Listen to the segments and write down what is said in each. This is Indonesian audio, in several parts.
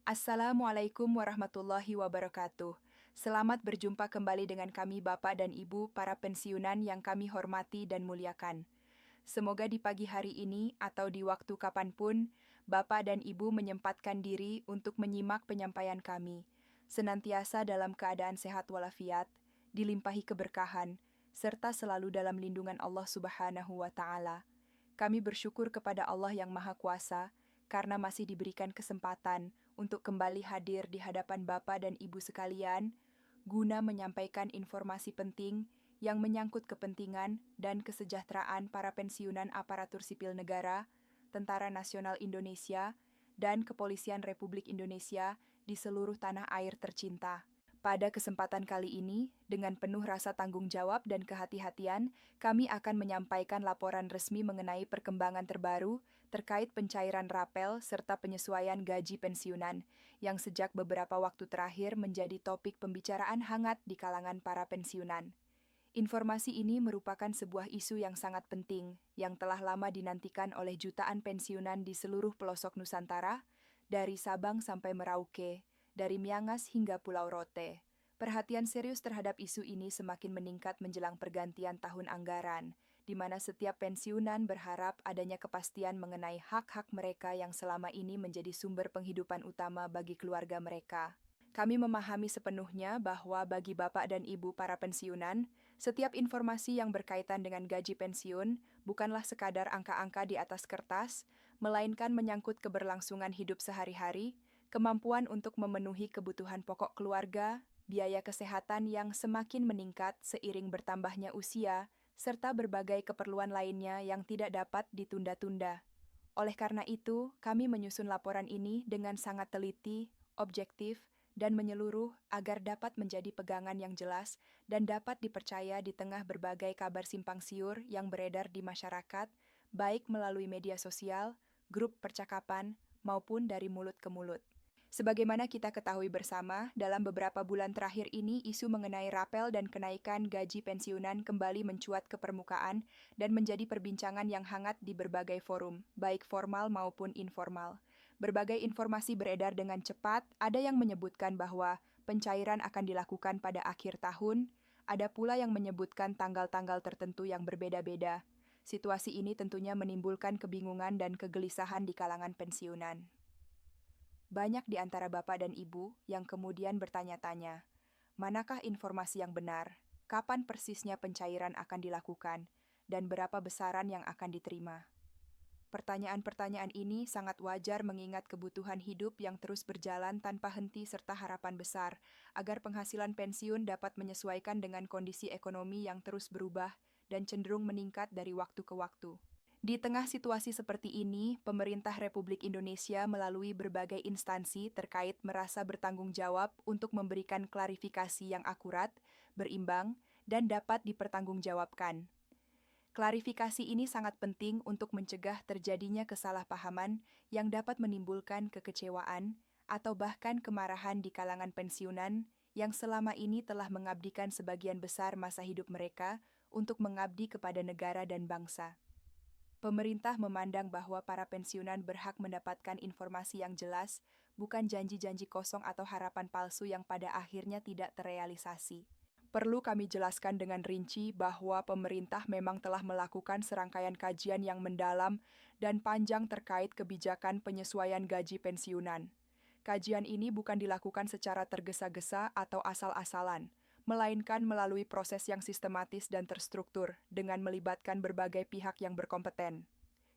Assalamualaikum warahmatullahi wabarakatuh. Selamat berjumpa kembali dengan kami Bapak dan Ibu para pensiunan yang kami hormati dan muliakan. Semoga di pagi hari ini atau di waktu kapanpun, Bapak dan Ibu menyempatkan diri untuk menyimak penyampaian kami, senantiasa dalam keadaan sehat walafiat, dilimpahi keberkahan, serta selalu dalam lindungan Allah Subhanahu wa Ta'ala. Kami bersyukur kepada Allah yang Maha Kuasa karena masih diberikan kesempatan untuk kembali hadir di hadapan Bapak dan Ibu sekalian, guna menyampaikan informasi penting yang menyangkut kepentingan dan kesejahteraan para pensiunan aparatur sipil negara, Tentara Nasional Indonesia, dan Kepolisian Republik Indonesia di seluruh tanah air tercinta. Pada kesempatan kali ini, dengan penuh rasa tanggung jawab dan kehati-hatian, kami akan menyampaikan laporan resmi mengenai perkembangan terbaru terkait pencairan rapel serta penyesuaian gaji pensiunan, yang sejak beberapa waktu terakhir menjadi topik pembicaraan hangat di kalangan para pensiunan. Informasi ini merupakan sebuah isu yang sangat penting, yang telah lama dinantikan oleh jutaan pensiunan di seluruh pelosok Nusantara, dari Sabang sampai Merauke, dari Miangas hingga Pulau Rote. Perhatian serius terhadap isu ini semakin meningkat menjelang pergantian tahun anggaran, di mana setiap pensiunan berharap adanya kepastian mengenai hak-hak mereka yang selama ini menjadi sumber penghidupan utama bagi keluarga mereka. Kami memahami sepenuhnya bahwa bagi Bapak dan Ibu para pensiunan, setiap informasi yang berkaitan dengan gaji pensiun bukanlah sekadar angka-angka di atas kertas, melainkan menyangkut keberlangsungan hidup sehari-hari, kemampuan untuk memenuhi kebutuhan pokok keluarga, biaya kesehatan yang semakin meningkat seiring bertambahnya usia, serta berbagai keperluan lainnya yang tidak dapat ditunda-tunda. Oleh karena itu, kami menyusun laporan ini dengan sangat teliti, objektif, dan menyeluruh agar dapat menjadi pegangan yang jelas dan dapat dipercaya di tengah berbagai kabar simpang siur yang beredar di masyarakat, baik melalui media sosial, grup percakapan, maupun dari mulut ke mulut. Sebagaimana kita ketahui bersama, dalam beberapa bulan terakhir ini isu mengenai rapel dan kenaikan gaji pensiunan kembali mencuat ke permukaan dan menjadi perbincangan yang hangat di berbagai forum, baik formal maupun informal. Berbagai informasi beredar dengan cepat, ada yang menyebutkan bahwa pencairan akan dilakukan pada akhir tahun, ada pula yang menyebutkan tanggal-tanggal tertentu yang berbeda-beda. Situasi ini tentunya menimbulkan kebingungan dan kegelisahan di kalangan pensiunan. Banyak di antara Bapak dan Ibu yang kemudian bertanya-tanya, manakah informasi yang benar, kapan persisnya pencairan akan dilakukan, dan berapa besaran yang akan diterima. Pertanyaan-pertanyaan ini sangat wajar mengingat kebutuhan hidup yang terus berjalan tanpa henti serta harapan besar agar penghasilan pensiun dapat menyesuaikan dengan kondisi ekonomi yang terus berubah dan cenderung meningkat dari waktu ke waktu. Di tengah situasi seperti ini, pemerintah Republik Indonesia melalui berbagai instansi terkait merasa bertanggung jawab untuk memberikan klarifikasi yang akurat, berimbang, dan dapat dipertanggungjawabkan. Klarifikasi ini sangat penting untuk mencegah terjadinya kesalahpahaman yang dapat menimbulkan kekecewaan atau bahkan kemarahan di kalangan pensiunan yang selama ini telah mengabdikan sebagian besar masa hidup mereka untuk mengabdi kepada negara dan bangsa. Pemerintah memandang bahwa para pensiunan berhak mendapatkan informasi yang jelas, bukan janji-janji kosong atau harapan palsu yang pada akhirnya tidak terrealisasi. Perlu kami jelaskan dengan rinci bahwa pemerintah memang telah melakukan serangkaian kajian yang mendalam dan panjang terkait kebijakan penyesuaian gaji pensiunan. Kajian ini bukan dilakukan secara tergesa-gesa atau asal-asalan, melainkan melalui proses yang sistematis dan terstruktur dengan melibatkan berbagai pihak yang berkompeten.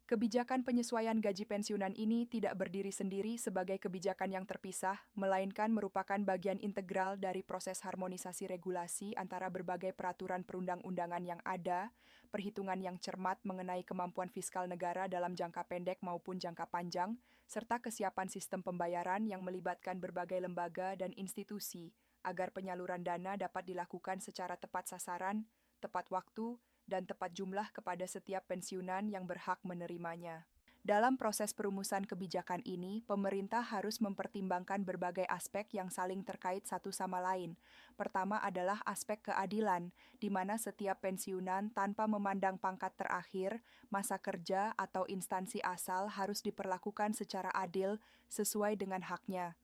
Kebijakan penyesuaian gaji pensiunan ini tidak berdiri sendiri sebagai kebijakan yang terpisah, melainkan merupakan bagian integral dari proses harmonisasi regulasi antara berbagai peraturan perundang-undangan yang ada, perhitungan yang cermat mengenai kemampuan fiskal negara dalam jangka pendek maupun jangka panjang, serta kesiapan sistem pembayaran yang melibatkan berbagai lembaga dan institusi, agar penyaluran dana dapat dilakukan secara tepat sasaran, tepat waktu, dan tepat jumlah kepada setiap pensiunan yang berhak menerimanya. Dalam proses perumusan kebijakan ini, pemerintah harus mempertimbangkan berbagai aspek yang saling terkait satu sama lain. Pertama adalah aspek keadilan, di mana setiap pensiunan tanpa memandang pangkat terakhir, masa kerja, atau instansi asal harus diperlakukan secara adil sesuai dengan haknya.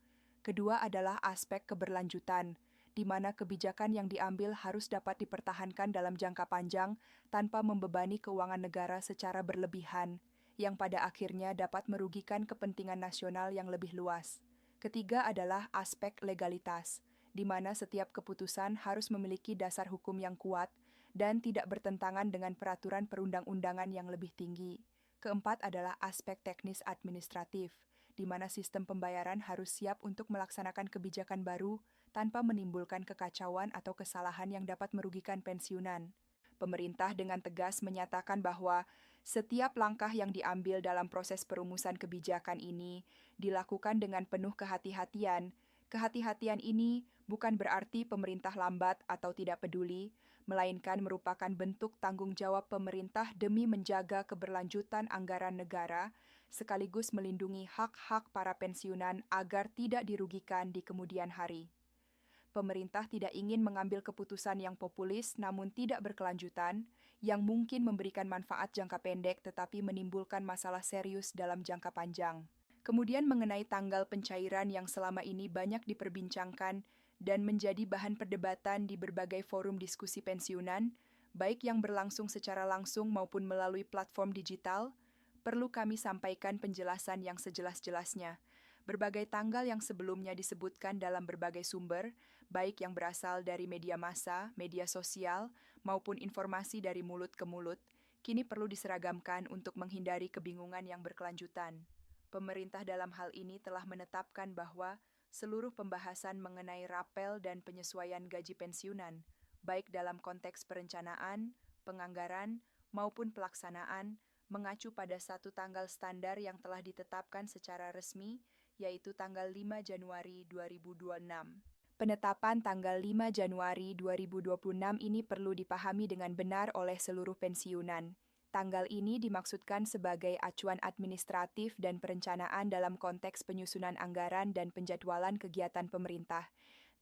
Kedua adalah aspek keberlanjutan, di mana kebijakan yang diambil harus dapat dipertahankan dalam jangka panjang tanpa membebani keuangan negara secara berlebihan, yang pada akhirnya dapat merugikan kepentingan nasional yang lebih luas. Ketiga adalah aspek legalitas, di mana setiap keputusan harus memiliki dasar hukum yang kuat dan tidak bertentangan dengan peraturan perundang-undangan yang lebih tinggi. Keempat adalah aspek teknis administratif, di mana sistem pembayaran harus siap untuk melaksanakan kebijakan baru tanpa menimbulkan kekacauan atau kesalahan yang dapat merugikan pensiunan. Pemerintah dengan tegas menyatakan bahwa setiap langkah yang diambil dalam proses perumusan kebijakan ini dilakukan dengan penuh kehati-hatian. Kehati-hatian ini bukan berarti pemerintah lambat atau tidak peduli, melainkan merupakan bentuk tanggung jawab pemerintah demi menjaga keberlanjutan anggaran negara, sekaligus melindungi hak-hak para pensiunan agar tidak dirugikan di kemudian hari. Pemerintah tidak ingin mengambil keputusan yang populis namun tidak berkelanjutan, yang mungkin memberikan manfaat jangka pendek tetapi menimbulkan masalah serius dalam jangka panjang. Kemudian mengenai tanggal pencairan yang selama ini banyak diperbincangkan dan menjadi bahan perdebatan di berbagai forum diskusi pensiunan, baik yang berlangsung secara langsung maupun melalui platform digital, perlu kami sampaikan penjelasan yang sejelas-jelasnya. Berbagai tanggal yang sebelumnya disebutkan dalam berbagai sumber, baik yang berasal dari media massa, media sosial, maupun informasi dari mulut ke mulut, kini perlu diseragamkan untuk menghindari kebingungan yang berkelanjutan. Pemerintah dalam hal ini telah menetapkan bahwa seluruh pembahasan mengenai rapel dan penyesuaian gaji pensiunan, baik dalam konteks perencanaan, penganggaran, maupun pelaksanaan, mengacu pada satu tanggal standar yang telah ditetapkan secara resmi, yaitu tanggal 5 Januari 2026. Penetapan tanggal 5 Januari 2026 ini perlu dipahami dengan benar oleh seluruh pensiunan. Tanggal ini dimaksudkan sebagai acuan administratif dan perencanaan dalam konteks penyusunan anggaran dan penjadwalan kegiatan pemerintah.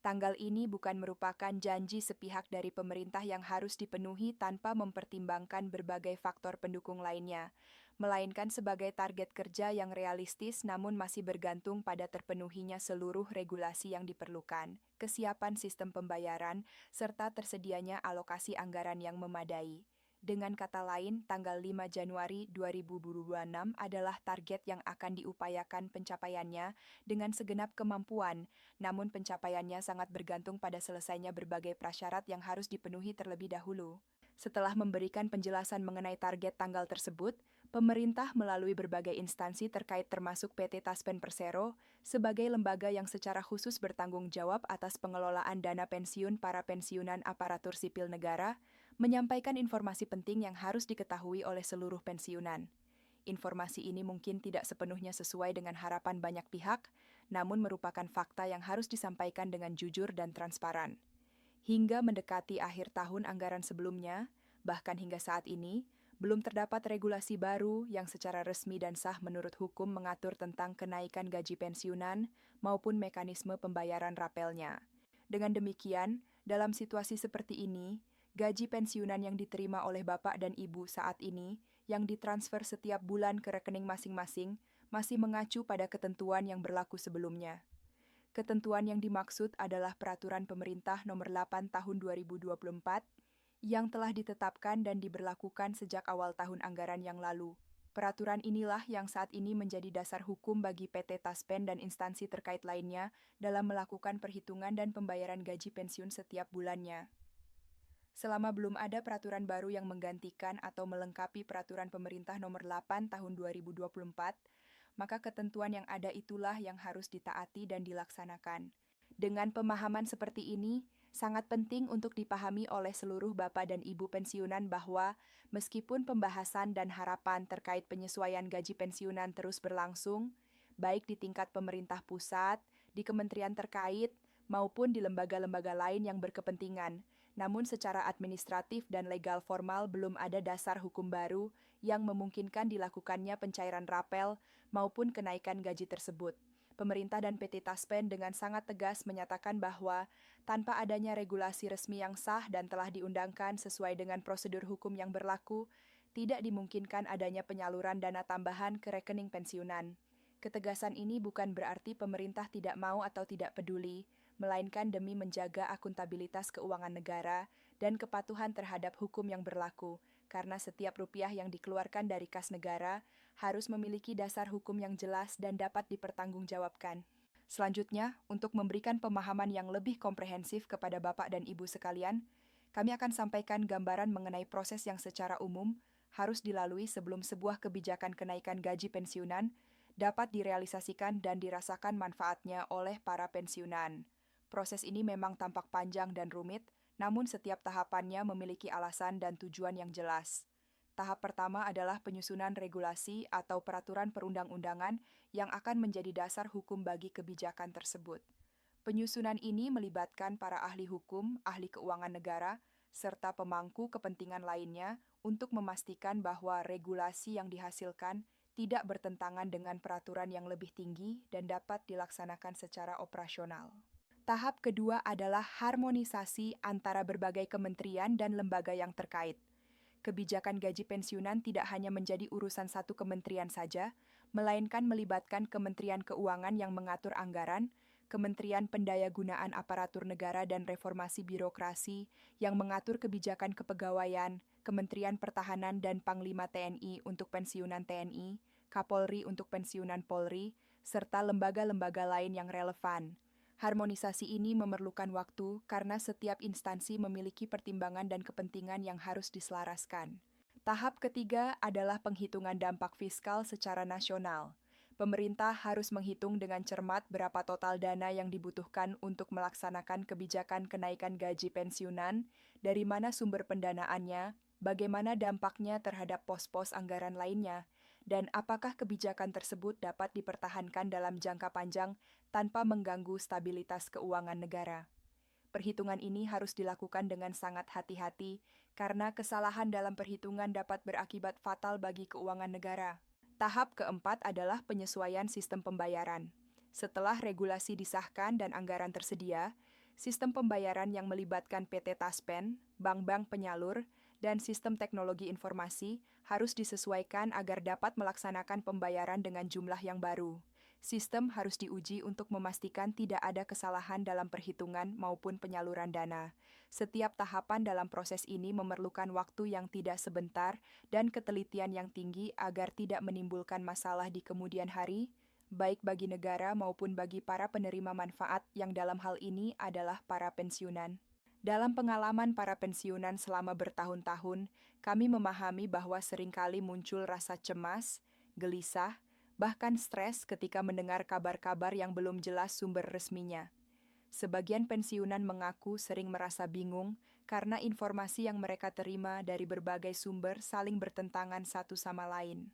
Tanggal ini bukan merupakan janji sepihak dari pemerintah yang harus dipenuhi tanpa mempertimbangkan berbagai faktor pendukung lainnya, melainkan sebagai target kerja yang realistis namun masih bergantung pada terpenuhinya seluruh regulasi yang diperlukan, kesiapan sistem pembayaran, serta tersedianya alokasi anggaran yang memadai. Dengan kata lain, tanggal 5 Januari 2026 adalah target yang akan diupayakan pencapaiannya dengan segenap kemampuan, namun pencapaiannya sangat bergantung pada selesainya berbagai prasyarat yang harus dipenuhi terlebih dahulu. Setelah memberikan penjelasan mengenai target tanggal tersebut, pemerintah melalui berbagai instansi terkait termasuk PT Taspen Persero sebagai lembaga yang secara khusus bertanggung jawab atas pengelolaan dana pensiun para pensiunan aparatur sipil negara, menyampaikan informasi penting yang harus diketahui oleh seluruh pensiunan. Informasi ini mungkin tidak sepenuhnya sesuai dengan harapan banyak pihak, namun merupakan fakta yang harus disampaikan dengan jujur dan transparan. Hingga mendekati akhir tahun anggaran sebelumnya, bahkan hingga saat ini, belum terdapat regulasi baru yang secara resmi dan sah menurut hukum mengatur tentang kenaikan gaji pensiunan maupun mekanisme pembayaran rapelnya. Dengan demikian, dalam situasi seperti ini, gaji pensiunan yang diterima oleh Bapak dan Ibu saat ini, yang ditransfer setiap bulan ke rekening masing-masing, masih mengacu pada ketentuan yang berlaku sebelumnya. Ketentuan yang dimaksud adalah Peraturan Pemerintah Nomor 8 Tahun 2024 yang telah ditetapkan dan diberlakukan sejak awal tahun anggaran yang lalu. Peraturan inilah yang saat ini menjadi dasar hukum bagi PT Taspen dan instansi terkait lainnya dalam melakukan perhitungan dan pembayaran gaji pensiun setiap bulannya. Selama belum ada peraturan baru yang menggantikan atau melengkapi Peraturan Pemerintah Nomor 8 Tahun 2024, maka ketentuan yang ada itulah yang harus ditaati dan dilaksanakan. Dengan pemahaman seperti ini, sangat penting untuk dipahami oleh seluruh Bapak dan Ibu pensiunan bahwa meskipun pembahasan dan harapan terkait penyesuaian gaji pensiunan terus berlangsung, baik di tingkat pemerintah pusat, di kementerian terkait, maupun di lembaga-lembaga lain yang berkepentingan, namun secara administratif dan legal formal belum ada dasar hukum baru yang memungkinkan dilakukannya pencairan rapel maupun kenaikan gaji tersebut. Pemerintah dan PT Taspen dengan sangat tegas menyatakan bahwa tanpa adanya regulasi resmi yang sah dan telah diundangkan sesuai dengan prosedur hukum yang berlaku, tidak dimungkinkan adanya penyaluran dana tambahan ke rekening pensiunan. Ketegasan ini bukan berarti pemerintah tidak mau atau tidak peduli, melainkan demi menjaga akuntabilitas keuangan negara dan kepatuhan terhadap hukum yang berlaku, karena setiap rupiah yang dikeluarkan dari kas negara harus memiliki dasar hukum yang jelas dan dapat dipertanggungjawabkan. Selanjutnya, untuk memberikan pemahaman yang lebih komprehensif kepada Bapak dan Ibu sekalian, kami akan sampaikan gambaran mengenai proses yang secara umum harus dilalui sebelum sebuah kebijakan kenaikan gaji pensiunan dapat direalisasikan dan dirasakan manfaatnya oleh para pensiunan. Proses ini memang tampak panjang dan rumit, namun setiap tahapannya memiliki alasan dan tujuan yang jelas. Tahap pertama adalah penyusunan regulasi atau peraturan perundang-undangan yang akan menjadi dasar hukum bagi kebijakan tersebut. Penyusunan ini melibatkan para ahli hukum, ahli keuangan negara, serta pemangku kepentingan lainnya untuk memastikan bahwa regulasi yang dihasilkan tidak bertentangan dengan peraturan yang lebih tinggi dan dapat dilaksanakan secara operasional. Tahap kedua adalah harmonisasi antara berbagai kementerian dan lembaga yang terkait. Kebijakan gaji pensiunan tidak hanya menjadi urusan satu kementerian saja, melainkan melibatkan Kementerian Keuangan yang mengatur anggaran, Kementerian Pendayagunaan Aparatur Negara dan Reformasi Birokrasi yang mengatur kebijakan kepegawaian, Kementerian Pertahanan dan Panglima TNI untuk pensiunan TNI, Kapolri untuk pensiunan Polri, serta lembaga-lembaga lain yang relevan. Harmonisasi ini memerlukan waktu karena setiap instansi memiliki pertimbangan dan kepentingan yang harus diselaraskan. Tahap ketiga adalah penghitungan dampak fiskal secara nasional. Pemerintah harus menghitung dengan cermat berapa total dana yang dibutuhkan untuk melaksanakan kebijakan kenaikan gaji pensiunan, dari mana sumber pendanaannya, bagaimana dampaknya terhadap pos-pos anggaran lainnya, dan apakah kebijakan tersebut dapat dipertahankan dalam jangka panjang tanpa mengganggu stabilitas keuangan negara. Perhitungan ini harus dilakukan dengan sangat hati-hati karena kesalahan dalam perhitungan dapat berakibat fatal bagi keuangan negara. Tahap keempat adalah penyesuaian sistem pembayaran. Setelah regulasi disahkan dan anggaran tersedia, sistem pembayaran yang melibatkan PT Taspen, bank-bank penyalur, dan sistem teknologi informasi harus disesuaikan agar dapat melaksanakan pembayaran dengan jumlah yang baru. Sistem harus diuji untuk memastikan tidak ada kesalahan dalam perhitungan maupun penyaluran dana. Setiap tahapan dalam proses ini memerlukan waktu yang tidak sebentar dan ketelitian yang tinggi agar tidak menimbulkan masalah di kemudian hari, baik bagi negara maupun bagi para penerima manfaat yang dalam hal ini adalah para pensiunan. Dalam pengalaman para pensiunan selama bertahun-tahun, kami memahami bahwa seringkali muncul rasa cemas, gelisah, bahkan stres ketika mendengar kabar-kabar yang belum jelas sumber resminya. Sebagian pensiunan mengaku sering merasa bingung karena informasi yang mereka terima dari berbagai sumber saling bertentangan satu sama lain.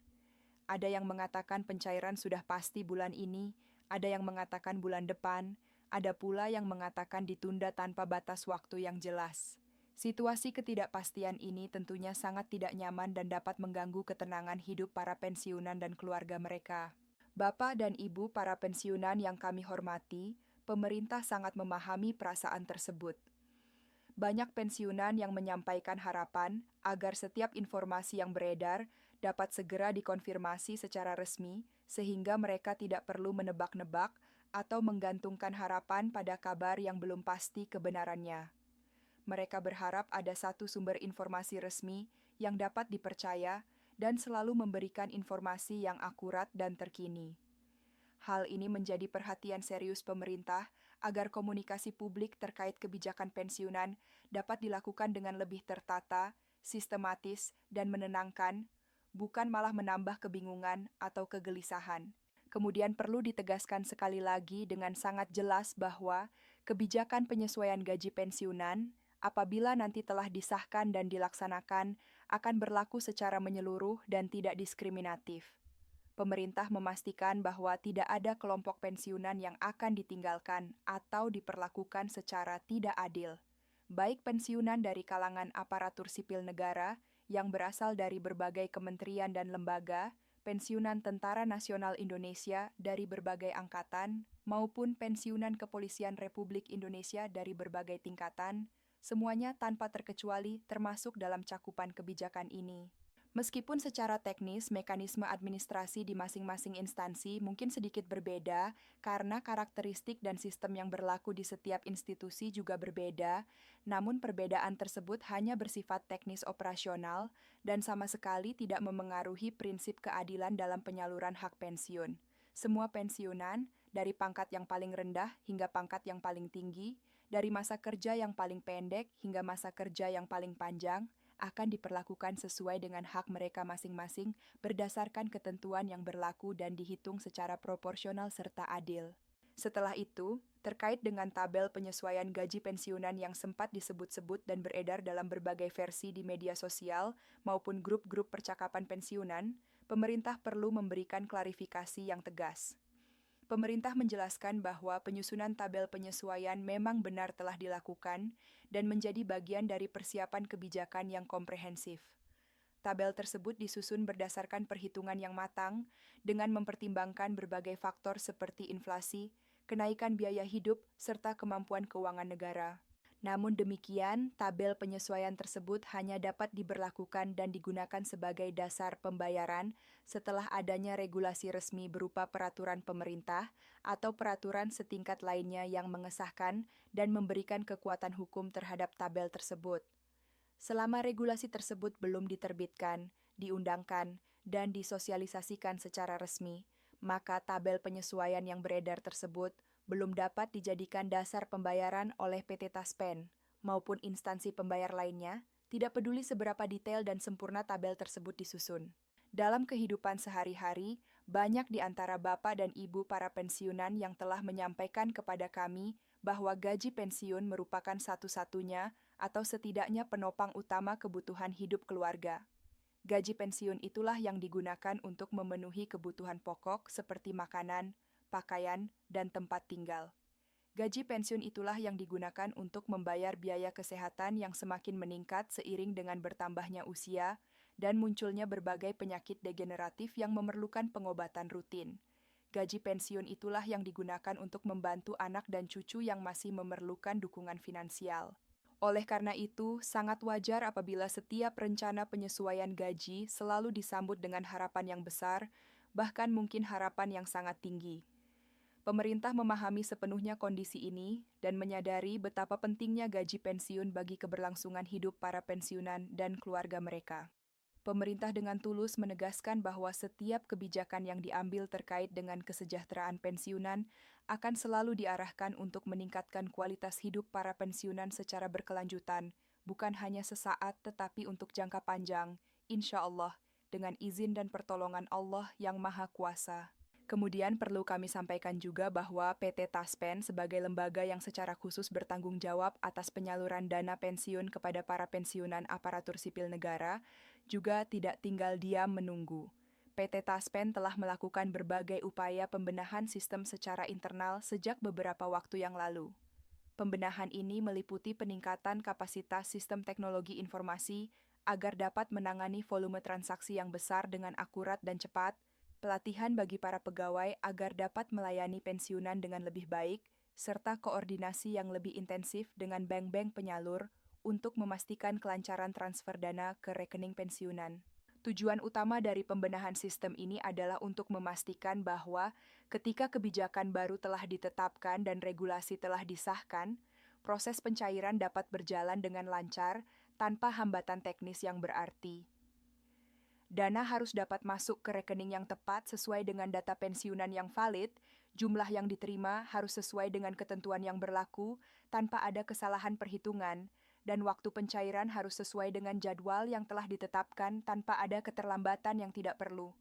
Ada yang mengatakan pencairan sudah pasti bulan ini, ada yang mengatakan bulan depan, ada pula yang mengatakan ditunda tanpa batas waktu yang jelas. Situasi ketidakpastian ini tentunya sangat tidak nyaman dan dapat mengganggu ketenangan hidup para pensiunan dan keluarga mereka. Bapak dan Ibu para pensiunan yang kami hormati, pemerintah sangat memahami perasaan tersebut. Banyak pensiunan yang menyampaikan harapan agar setiap informasi yang beredar dapat segera dikonfirmasi secara resmi sehingga mereka tidak perlu menebak-nebak atau menggantungkan harapan pada kabar yang belum pasti kebenarannya. Mereka berharap ada satu sumber informasi resmi yang dapat dipercaya dan selalu memberikan informasi yang akurat dan terkini. Hal ini menjadi perhatian serius pemerintah agar komunikasi publik terkait kebijakan pensiunan dapat dilakukan dengan lebih tertata, sistematis, dan menenangkan, bukan malah menambah kebingungan atau kegelisahan. Kemudian perlu ditegaskan sekali lagi dengan sangat jelas bahwa kebijakan penyesuaian gaji pensiunan apabila nanti telah disahkan dan dilaksanakan, akan berlaku secara menyeluruh dan tidak diskriminatif. Pemerintah memastikan bahwa tidak ada kelompok pensiunan yang akan ditinggalkan atau diperlakukan secara tidak adil. Baik pensiunan dari kalangan aparatur sipil negara yang berasal dari berbagai kementerian dan lembaga, pensiunan Tentara Nasional Indonesia dari berbagai angkatan, maupun pensiunan Kepolisian Republik Indonesia dari berbagai tingkatan, semuanya tanpa terkecuali termasuk dalam cakupan kebijakan ini. Meskipun secara teknis mekanisme administrasi di masing-masing instansi mungkin sedikit berbeda karena karakteristik dan sistem yang berlaku di setiap institusi juga berbeda, namun perbedaan tersebut hanya bersifat teknis operasional dan sama sekali tidak memengaruhi prinsip keadilan dalam penyaluran hak pensiun. Semua pensiunan, dari pangkat yang paling rendah hingga pangkat yang paling tinggi, dari masa kerja yang paling pendek hingga masa kerja yang paling panjang, akan diperlakukan sesuai dengan hak mereka masing-masing berdasarkan ketentuan yang berlaku dan dihitung secara proporsional serta adil. Setelah itu, terkait dengan tabel penyesuaian gaji pensiunan yang sempat disebut-sebut dan beredar dalam berbagai versi di media sosial maupun grup-grup percakapan pensiunan, pemerintah perlu memberikan klarifikasi yang tegas. Pemerintah menjelaskan bahwa penyusunan tabel penyesuaian memang benar telah dilakukan dan menjadi bagian dari persiapan kebijakan yang komprehensif. Tabel tersebut disusun berdasarkan perhitungan yang matang dengan mempertimbangkan berbagai faktor seperti inflasi, kenaikan biaya hidup, serta kemampuan keuangan negara. Namun demikian, tabel penyesuaian tersebut hanya dapat diberlakukan dan digunakan sebagai dasar pembayaran setelah adanya regulasi resmi berupa peraturan pemerintah atau peraturan setingkat lainnya yang mengesahkan dan memberikan kekuatan hukum terhadap tabel tersebut. Selama regulasi tersebut belum diterbitkan, diundangkan, dan disosialisasikan secara resmi, maka tabel penyesuaian yang beredar tersebut belum dapat dijadikan dasar pembayaran oleh PT Taspen maupun instansi pembayar lainnya, tidak peduli seberapa detail dan sempurna tabel tersebut disusun. Dalam kehidupan sehari-hari, banyak di antara bapak dan ibu para pensiunan yang telah menyampaikan kepada kami bahwa gaji pensiun merupakan satu-satunya atau setidaknya penopang utama kebutuhan hidup keluarga. Gaji pensiun itulah yang digunakan untuk memenuhi kebutuhan pokok seperti makanan, pakaian, dan tempat tinggal. Gaji pensiun itulah yang digunakan untuk membayar biaya kesehatan yang semakin meningkat seiring dengan bertambahnya usia dan munculnya berbagai penyakit degeneratif yang memerlukan pengobatan rutin. Gaji pensiun itulah yang digunakan untuk membantu anak dan cucu yang masih memerlukan dukungan finansial. Oleh karena itu, sangat wajar apabila setiap rencana penyesuaian gaji selalu disambut dengan harapan yang besar, bahkan mungkin harapan yang sangat tinggi. Pemerintah memahami sepenuhnya kondisi ini dan menyadari betapa pentingnya gaji pensiun bagi keberlangsungan hidup para pensiunan dan keluarga mereka. Pemerintah dengan tulus menegaskan bahwa setiap kebijakan yang diambil terkait dengan kesejahteraan pensiunan akan selalu diarahkan untuk meningkatkan kualitas hidup para pensiunan secara berkelanjutan, bukan hanya sesaat tetapi untuk jangka panjang, insya Allah, dengan izin dan pertolongan Allah yang Maha Kuasa. Kemudian perlu kami sampaikan juga bahwa PT Taspen sebagai lembaga yang secara khusus bertanggung jawab atas penyaluran dana pensiun kepada para pensiunan aparatur sipil negara, juga tidak tinggal diam menunggu. PT Taspen telah melakukan berbagai upaya pembenahan sistem secara internal sejak beberapa waktu yang lalu. Pembenahan ini meliputi peningkatan kapasitas sistem teknologi informasi agar dapat menangani volume transaksi yang besar dengan akurat dan cepat, pelatihan bagi para pegawai agar dapat melayani pensiunan dengan lebih baik, serta koordinasi yang lebih intensif dengan bank-bank penyalur untuk memastikan kelancaran transfer dana ke rekening pensiunan. Tujuan utama dari pembenahan sistem ini adalah untuk memastikan bahwa ketika kebijakan baru telah ditetapkan dan regulasi telah disahkan, proses pencairan dapat berjalan dengan lancar tanpa hambatan teknis yang berarti. Dana harus dapat masuk ke rekening yang tepat sesuai dengan data pensiunan yang valid, jumlah yang diterima harus sesuai dengan ketentuan yang berlaku tanpa ada kesalahan perhitungan, dan waktu pencairan harus sesuai dengan jadwal yang telah ditetapkan tanpa ada keterlambatan yang tidak perlu.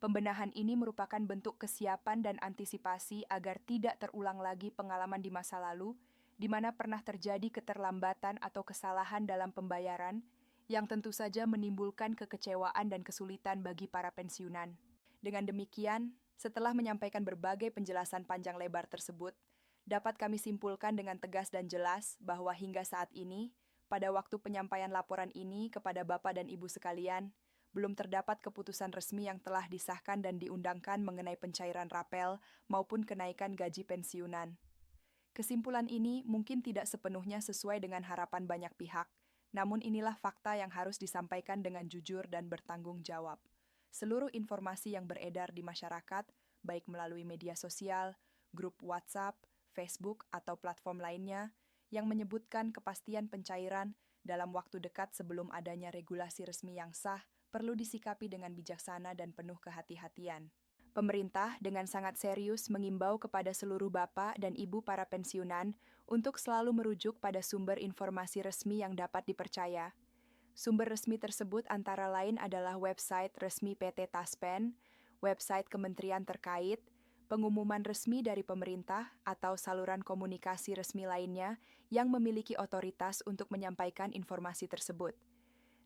Pembenahan ini merupakan bentuk kesiapan dan antisipasi agar tidak terulang lagi pengalaman di masa lalu, di mana pernah terjadi keterlambatan atau kesalahan dalam pembayaran, yang tentu saja menimbulkan kekecewaan dan kesulitan bagi para pensiunan. Dengan demikian, setelah menyampaikan berbagai penjelasan panjang lebar tersebut, dapat kami simpulkan dengan tegas dan jelas bahwa hingga saat ini, pada waktu penyampaian laporan ini kepada Bapak dan Ibu sekalian, belum terdapat keputusan resmi yang telah disahkan dan diundangkan mengenai pencairan rapel maupun kenaikan gaji pensiunan. Kesimpulan ini mungkin tidak sepenuhnya sesuai dengan harapan banyak pihak, Namun inilah fakta yang harus disampaikan dengan jujur dan bertanggung jawab. Seluruh informasi yang beredar di masyarakat, baik melalui media sosial, grup WhatsApp, Facebook, atau platform lainnya, yang menyebutkan kepastian pencairan dalam waktu dekat sebelum adanya regulasi resmi yang sah, perlu disikapi dengan bijaksana dan penuh kehati-hatian. Pemerintah dengan sangat serius mengimbau kepada seluruh bapak dan ibu para pensiunan untuk selalu merujuk pada sumber informasi resmi yang dapat dipercaya. Sumber resmi tersebut antara lain adalah website resmi PT Taspen, website kementerian terkait, pengumuman resmi dari pemerintah, atau saluran komunikasi resmi lainnya yang memiliki otoritas untuk menyampaikan informasi tersebut.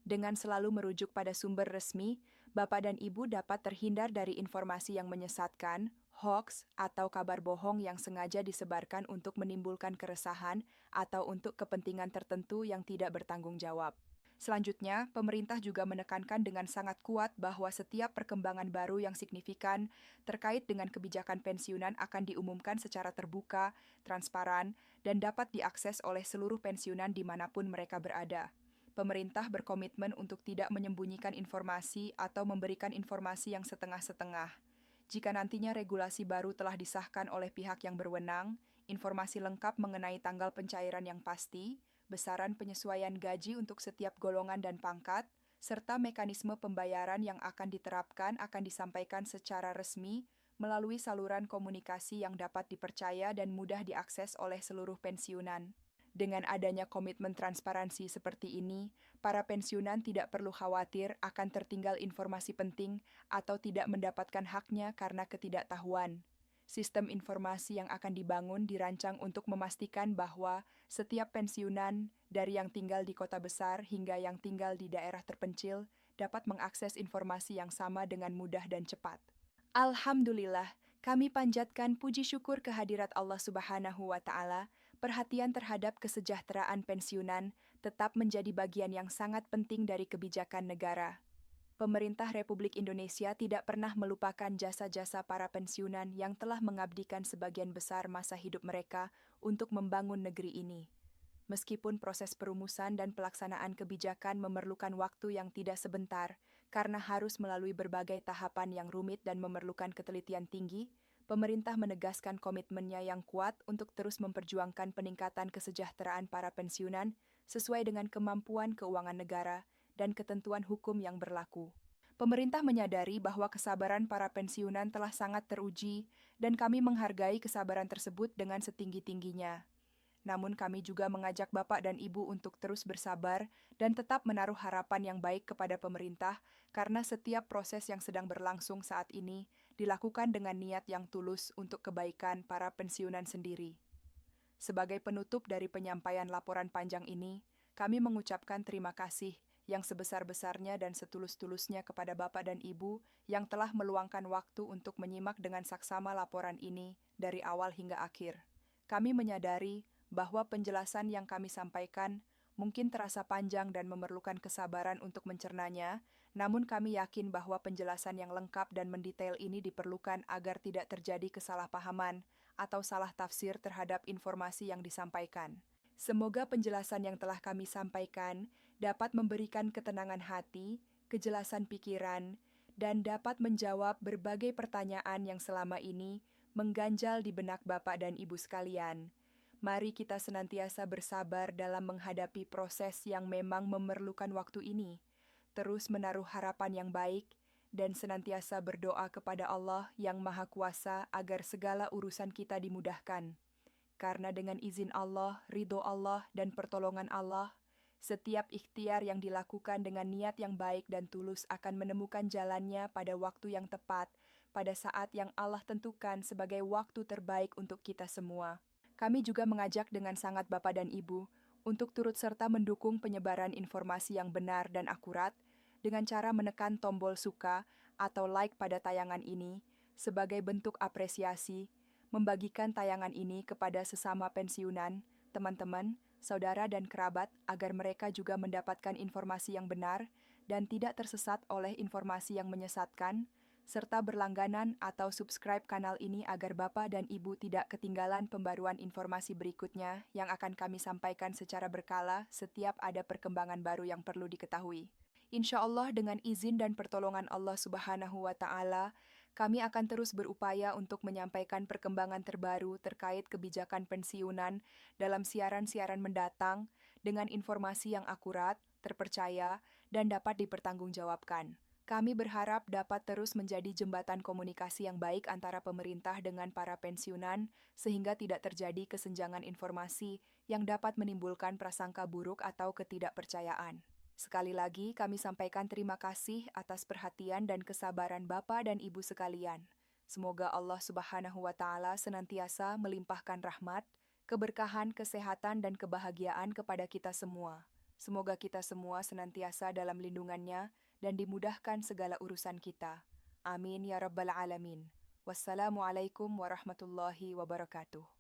Dengan selalu merujuk pada sumber resmi, Bapak dan Ibu dapat terhindar dari informasi yang menyesatkan, hoax, atau kabar bohong yang sengaja disebarkan untuk menimbulkan keresahan atau untuk kepentingan tertentu yang tidak bertanggung jawab. Selanjutnya, pemerintah juga menekankan dengan sangat kuat bahwa setiap perkembangan baru yang signifikan terkait dengan kebijakan pensiunan akan diumumkan secara terbuka, transparan, dan dapat diakses oleh seluruh pensiunan dimanapun mereka berada. Pemerintah berkomitmen untuk tidak menyembunyikan informasi atau memberikan informasi yang setengah-setengah. Jika nantinya regulasi baru telah disahkan oleh pihak yang berwenang, informasi lengkap mengenai tanggal pencairan yang pasti, besaran penyesuaian gaji untuk setiap golongan dan pangkat, serta mekanisme pembayaran yang akan diterapkan akan disampaikan secara resmi melalui saluran komunikasi yang dapat dipercaya dan mudah diakses oleh seluruh pensiunan. Dengan adanya komitmen transparansi seperti ini, para pensiunan tidak perlu khawatir akan tertinggal informasi penting atau tidak mendapatkan haknya karena ketidaktahuan. Sistem informasi yang akan dibangun dirancang untuk memastikan bahwa setiap pensiunan, dari yang tinggal di kota besar hingga yang tinggal di daerah terpencil, dapat mengakses informasi yang sama dengan mudah dan cepat. Alhamdulillah, kami panjatkan puji syukur kehadirat Allah Subhanahu wa Ta'ala. Perhatian terhadap kesejahteraan pensiunan tetap menjadi bagian yang sangat penting dari kebijakan negara. Pemerintah Republik Indonesia tidak pernah melupakan jasa-jasa para pensiunan yang telah mengabdikan sebagian besar masa hidup mereka untuk membangun negeri ini. Meskipun proses perumusan dan pelaksanaan kebijakan memerlukan waktu yang tidak sebentar, karena harus melalui berbagai tahapan yang rumit dan memerlukan ketelitian tinggi, pemerintah menegaskan komitmennya yang kuat untuk terus memperjuangkan peningkatan kesejahteraan para pensiunan sesuai dengan kemampuan keuangan negara dan ketentuan hukum yang berlaku. Pemerintah menyadari bahwa kesabaran para pensiunan telah sangat teruji dan kami menghargai kesabaran tersebut dengan setinggi-tingginya. Namun kami juga mengajak Bapak dan Ibu untuk terus bersabar dan tetap menaruh harapan yang baik kepada pemerintah karena setiap proses yang sedang berlangsung saat ini dilakukan dengan niat yang tulus untuk kebaikan para pensiunan sendiri. Sebagai penutup dari penyampaian laporan panjang ini, kami mengucapkan terima kasih yang sebesar-besarnya dan setulus-tulusnya kepada Bapak dan Ibu yang telah meluangkan waktu untuk menyimak dengan saksama laporan ini dari awal hingga akhir. Kami menyadari bahwa penjelasan yang kami sampaikan mungkin terasa panjang dan memerlukan kesabaran untuk mencernanya, namun kami yakin bahwa penjelasan yang lengkap dan mendetail ini diperlukan agar tidak terjadi kesalahpahaman atau salah tafsir terhadap informasi yang disampaikan. Semoga penjelasan yang telah kami sampaikan dapat memberikan ketenangan hati, kejelasan pikiran, dan dapat menjawab berbagai pertanyaan yang selama ini mengganjal di benak Bapak dan Ibu sekalian. Mari kita senantiasa bersabar dalam menghadapi proses yang memang memerlukan waktu ini, terus menaruh harapan yang baik, dan senantiasa berdoa kepada Allah yang Maha Kuasa agar segala urusan kita dimudahkan. Karena dengan izin Allah, ridho Allah, dan pertolongan Allah, setiap ikhtiar yang dilakukan dengan niat yang baik dan tulus akan menemukan jalannya pada waktu yang tepat, pada saat yang Allah tentukan sebagai waktu terbaik untuk kita semua. Kami juga mengajak dengan sangat Bapak dan Ibu untuk turut serta mendukung penyebaran informasi yang benar dan akurat dengan cara menekan tombol suka atau like pada tayangan ini sebagai bentuk apresiasi, membagikan tayangan ini kepada sesama pensiunan, teman-teman, saudara dan kerabat agar mereka juga mendapatkan informasi yang benar dan tidak tersesat oleh informasi yang menyesatkan, serta berlangganan atau subscribe kanal ini agar Bapak dan Ibu tidak ketinggalan pembaruan informasi berikutnya yang akan kami sampaikan secara berkala setiap ada perkembangan baru yang perlu diketahui. Insya Allah dengan izin dan pertolongan Allah Subhanahu wa Ta'ala, kami akan terus berupaya untuk menyampaikan perkembangan terbaru terkait kebijakan pensiunan dalam siaran-siaran mendatang dengan informasi yang akurat, terpercaya, dan dapat dipertanggungjawabkan. Kami berharap dapat terus menjadi jembatan komunikasi yang baik antara pemerintah dengan para pensiunan, sehingga tidak terjadi kesenjangan informasi yang dapat menimbulkan prasangka buruk atau ketidakpercayaan. Sekali lagi, kami sampaikan terima kasih atas perhatian dan kesabaran Bapak dan Ibu sekalian. Semoga Allah Subhanahu wa Ta'ala senantiasa melimpahkan rahmat, keberkahan, kesehatan, dan kebahagiaan kepada kita semua. Semoga kita semua senantiasa dalam lindungannya dan dimudahkan segala urusan kita. Amin ya Rabbal Alamin. Wassalamualaikum warahmatullahi wabarakatuh.